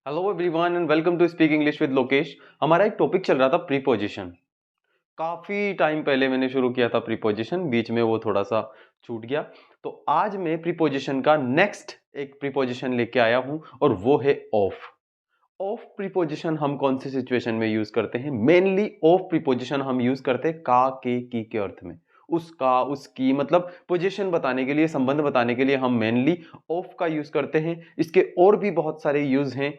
Hello everyone and welcome to speak English with Lokesh. हमारा एक topic चल रहा था प्रीपोजिशन। काफी टाइम पहले मैंने शुरू किया था प्रीपोजिशन, बीच में वो थोड़ा सा छूट गया। तो आज मैं प्रीपोजिशन का नेक्स्ट एक प्रीपोजिशन लेके आया हूं और वो है ऑफ। ऑफ प्रीपोजिशन हम कौन सी सिचुएशन में यूज करते हैं? मेनली ऑफ प्रीपोजिशन हम यूज करते हैं का, के, की अर्थ में। उसका, उसकी, मतलब पोजीशन बताने के लिए, संबंध बताने के लिए हम मेनली ऑफ का यूज करते हैं। इसके और भी बहुत सारे यूज हैं।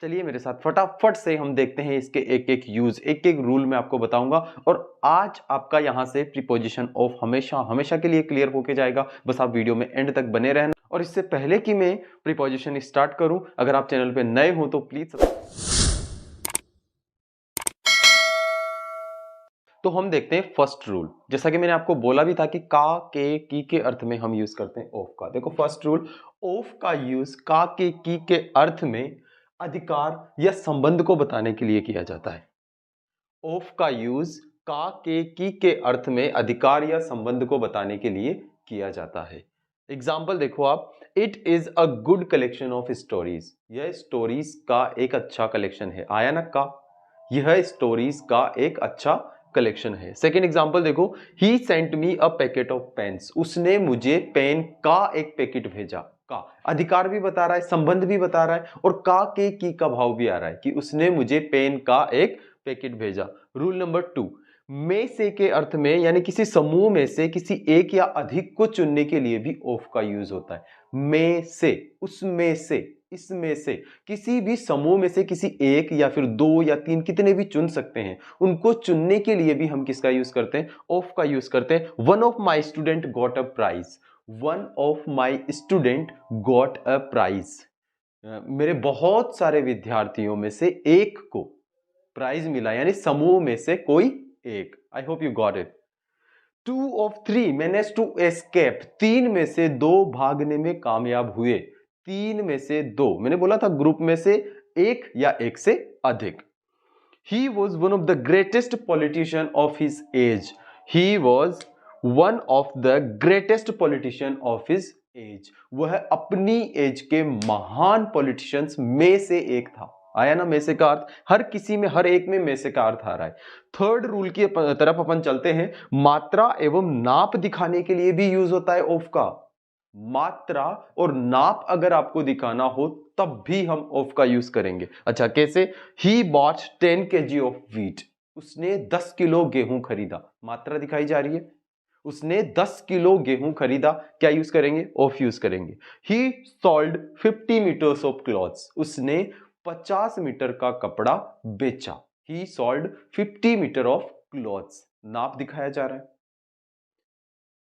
चलिए मेरे साथ फटाफट से हम देखते हैं इसके एक एक यूज, एक एक रूल मैं आपको बताऊंगा। और आज आपका यहां से प्रीपोजिशन ऑफ हमेशा हमेशा के लिए क्लियर होके जाएगा। बस आप वीडियो में एंड तक बने रहना। और इससे पहले कि मैं प्रीपोजिशन स्टार्ट करूं, अगर आप चैनल पे नए हो तो प्लीज। तो हम देखते हैं फर्स्ट रूल। जैसा कि मैंने आपको बोला भी था कि का, के, की के अर्थ में हम यूज करते हैं ऑफ का। देखो फर्स्ट रूल, ऑफ का यूज का, के, की के अर्थ में अधिकार या संबंध को बताने के लिए किया जाता है। ऑफ का यूज का, के, की के अर्थ में अधिकार या संबंध को बताने के लिए किया जाता है। एग्जाम्पल देखो आप, it is a good collection of stories. यह स्टोरीज का एक अच्छा कलेक्शन है। आया ना का? यह स्टोरीज का एक अच्छा कलेक्शन है। सेकेंड एग्जाम्पल देखो, he sent me a packet of pens. उसने मुझे पेन का एक पैकेट भेजा। का अधिकार भी बता रहा है, संबंध भी बता रहा है, और का, के, की का भाव भी आ रहा है कि उसने मुझे पेन का एक पैकेट भेजा। रूल नंबर 2, में से के अर्थ में, यानी किसी समूह में से किसी एक या अधिक को चुनने के लिए भी ऑफ का यूज होता है। में से, उसमें से, इसमें से, किसी भी समूह में से किसी एक या फिर दो या तीन, कितने भी चुन सकते हैं। उनको चुनने के लिए भी हम किसका यूज करते हैं? ऑफ का यूज करते हैं। One of my student got a prize. One of my student got a prize. मेरे बहुत सारे विद्यार्थियों में से एक को प्राइज मिला, यानी समूह में से कोई एक। I hope you got it. 2 of 3 manage to escape. 3 में से 2 भागने में कामयाब हुए। 3 में से 2, मैंने बोला था ग्रुप में से एक या एक से अधिक। He was one of the greatest politician of his age. He was one of the greatest politician of his age. वह अपनी एज के महान पॉलिटिशियंस में से एक था। आया ना में से का अर्थ? हर किसी में, हर एक में से का अर्थ आ रहा है। थर्ड रूल की तरफ अपन चलते हैं। मात्रा एवं नाप दिखाने के लिए भी यूज होता है ऑफ का। मात्रा और नाप अगर आपको दिखाना हो तब भी हम ऑफ का यूज करेंगे। अच्छा कैसे? He bought 10 kg of wheat. उसने 10 किलो गेहूं खरीदा। मात्रा दिखाई जा रही है। उसने 10 किलो गेहूं खरीदा। क्या यूज करेंगे? ऑफ यूज करेंगे। He sold 50 meters of clothes. उसने 50 मीटर का कपड़ा बेचा। He sold 50 meter of clothes. नाप दिखाया जा रहा है।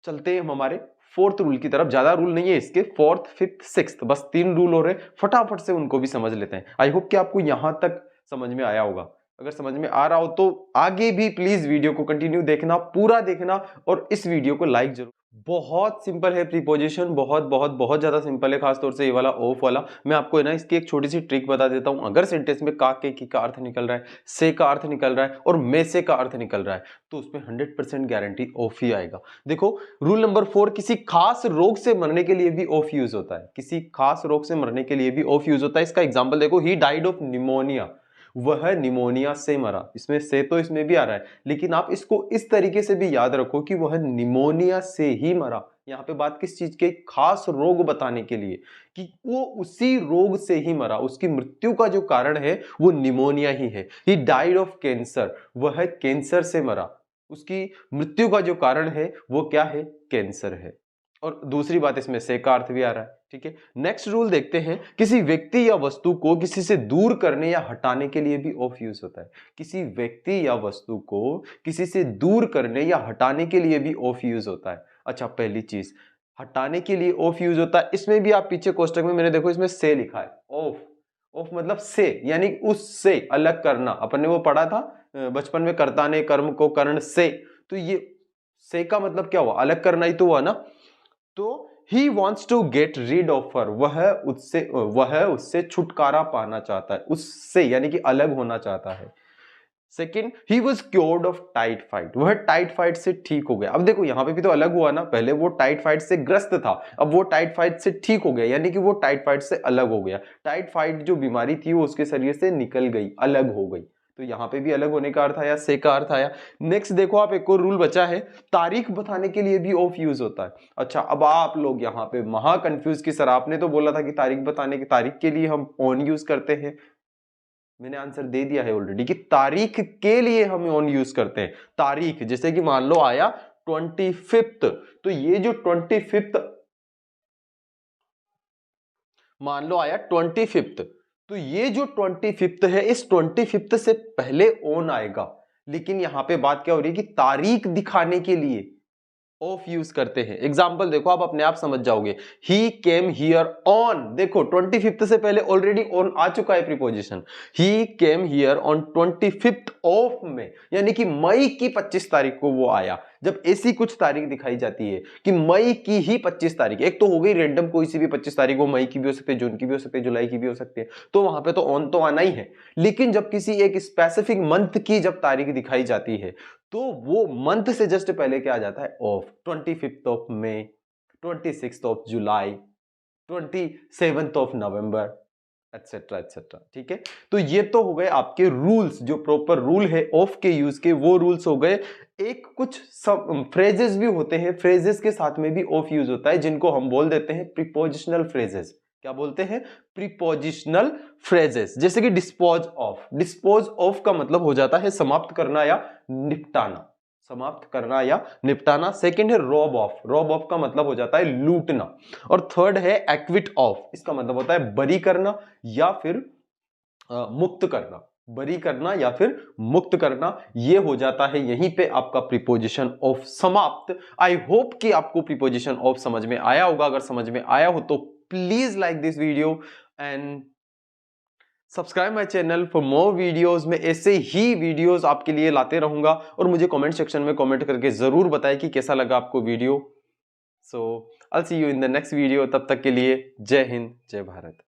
चलते हैं हम हमारे फोर्थ रूल की तरफ। ज्यादा रूल नहीं है इसके, फोर्थ, फिफ्थ, सिक्स्थ, बस 3 रूल हो रहे। फटाफट से उनको भी समझ लेते हैं। आई होप कि आपको यहां तक समझ में आया होगा। अगर समझ में आ रहा हो तो आगे भी प्लीज वीडियो को कंटिन्यू देखना, पूरा देखना, और इस वीडियो को लाइक जरूर। बहुत सिंपल है प्रीपोजिशन, बहुत बहुत बहुत ज्यादा सिंपल है। खासतौर से ये वाला ऑफ वाला मैं आपको है ना इसकी एक छोटी सी ट्रिक बता देता हूं। अगर सेंटेंस में का, के, की का अर्थ निकल रहा है, से का अर्थ निकल रहा है और में से का अर्थ निकल रहा है, तो उसमें 100% गारंटी ऑफ ही आएगा। देखो रूल नंबर 4, किसी खास रोग से मरने के लिए भी ऑफ यूज होता है। किसी खास रोग से मरने के लिए भी ऑफ यूज होता है। इसका एग्जांपल देखो, ही डाइड ऑफ निमोनिया। वह निमोनिया से मरा। इसमें से तो इसमें भी आ रहा है, लेकिन आप इसको इस तरीके से भी याद रखो कि वह निमोनिया से ही मरा। यहां पे बात किस चीज के? खास रोग बताने के लिए कि वो उसी रोग से ही मरा। उसकी मृत्यु का जो कारण है वो निमोनिया ही है। He died of cancer. वह कैंसर से मरा। उसकी मृत्यु का जो कारण है वो क्या है? कैंसर है। और दूसरी बात, इसमें से का अर्थ भी आ रहा है। ठीक है, नेक्स्ट रूल देखते हैं। किसी व्यक्ति या वस्तु को किसी से दूर करने या हटाने के लिए भी ऑफ यूज होता है। किसी व्यक्ति या वस्तु को किसी से दूर करने या हटाने के लिए भी ऑफ यूज होता है। अच्छा पहली चीज, हटाने के लिए ऑफ यूज होता है। इसमें भी आप पीछे कोष्टक में मैंने देखो इसमें से लिखा है। ऑफ, ऑफ मतलब से, यानी उससे अलग करना। अपन ने वो पढ़ा था बचपन में, कर्ता कर्म को कर्ण से। तो ये से का मतलब क्या हुआ? अलग करना ही तो हुआ ना। तो he wants to get rid of her. वह उससे छुटकारा पाना चाहता है। उससे यानी कि अलग होना चाहता है। Second, he was cured of typhoid, वह टाइफाइड से ठीक हो गया। अब देखो यहां पे भी तो अलग हुआ ना, पहले वो टाइफाइड से ग्रस्त था, अब वो टाइफाइड से ठीक हो गया, यानी कि वो टाइफाइड से अलग हो गया। टाइफाइड जो बीमारी थी वो उसके शरीर से निकल गई, अलग हो गई। तो यहां पे भी अलग होने का अर्थ आया, से का अर्थ आया। नेक्स्ट देखो आप, एक और रूल बचा है, तारीख बताने के लिए भी ऑफ यूज होता है। अच्छा, अब आप लोग यहाँ पे महा कंफ्यूज की सर आपने तो बोला था कि तारीख बताने की, तारीख के लिए हम ऑन यूज करते हैं। मैंने आंसर दे दिया है ऑलरेडी कि तारीख के लिए हम ऑन यूज करते हैं। तारीख जैसे कि मान लो आया 25th, तो ये जो 25th, मान लो आया 25th, तो ये जो 25th है, इस 25th से पहले ऑन आएगा। लेकिन यहां पे बात क्या हो रही है कि तारीख दिखाने के लिए ऑफ यूज करते हैं। एग्जाम्पल देखो, आप अपने आप समझ जाओगे। ही केम हियर ऑन, देखो 25th से पहले ऑलरेडी ऑन आ चुका है preposition. He came here on 25th of में, यानी कि मई की 25 तारीख को वो आया। जब ऐसी कुछ तारीख दिखाई जाती है कि मई की ही 25 तारीख, एक तो हो गई रेंडम कोई सी भी 25 तारीख, वो मई की भी हो सकती है, जून की भी हो सकती है, जुलाई की भी हो सकती है, तो वहां पे तो ऑन तो आना ही है। लेकिन जब किसी एक स्पेसिफिक मंथ की जब तारीख दिखाई जाती है, तो वो मंथ से जस्ट पहले क्या आ जाता है, of. 25th of May, 26th of July, 27th of November, etcetera etcetera. ठीक है, तो ये तो हो गए आपके रूल्स, जो प्रॉपर रूल है ऑफ के यूज के, वो रूल्स हो गए। एक कुछ फ्रेजेस भी होते हैं, फ्रेजेस के साथ में भी ऑफ यूज होता है, जिनको हम बोल देते हैं प्रीपोजिशनल फ्रेजेस। क्या बोलते हैं? Prepositional phrases. जैसे कि डिस्पोज ऑफ, डिस्पोज ऑफ का मतलब हो जाता है समाप्त करना या निपटाना, समाप्त करना या निपटाना। सेकंड है रॉब ऑफ, रॉब ऑफ का मतलब हो जाता है लूटना। और थर्ड है एक्विट ऑफ, इसका मतलब होता है बरी करना या फिर मुक्त करना, बरी करना या फिर मुक्त करना। ये हो जाता है यहीं पे आपका प्रीपोजिशन ऑफ समाप्त। आई होप कि आपको प्रीपोजिशन ऑफ समझ में आया होगा। अगर समझ में आया हो तो please like this video and subscribe my channel for more videos. मैं ऐसे ही वीडियोस आपके लिए लाते रहूंगा, और मुझे कमेंट सेक्शन में कमेंट करके जरूर बताएं कि कैसा लगा आपको video. So I will see you in the next video. तब तक के लिए जय हिंद, जय भारत।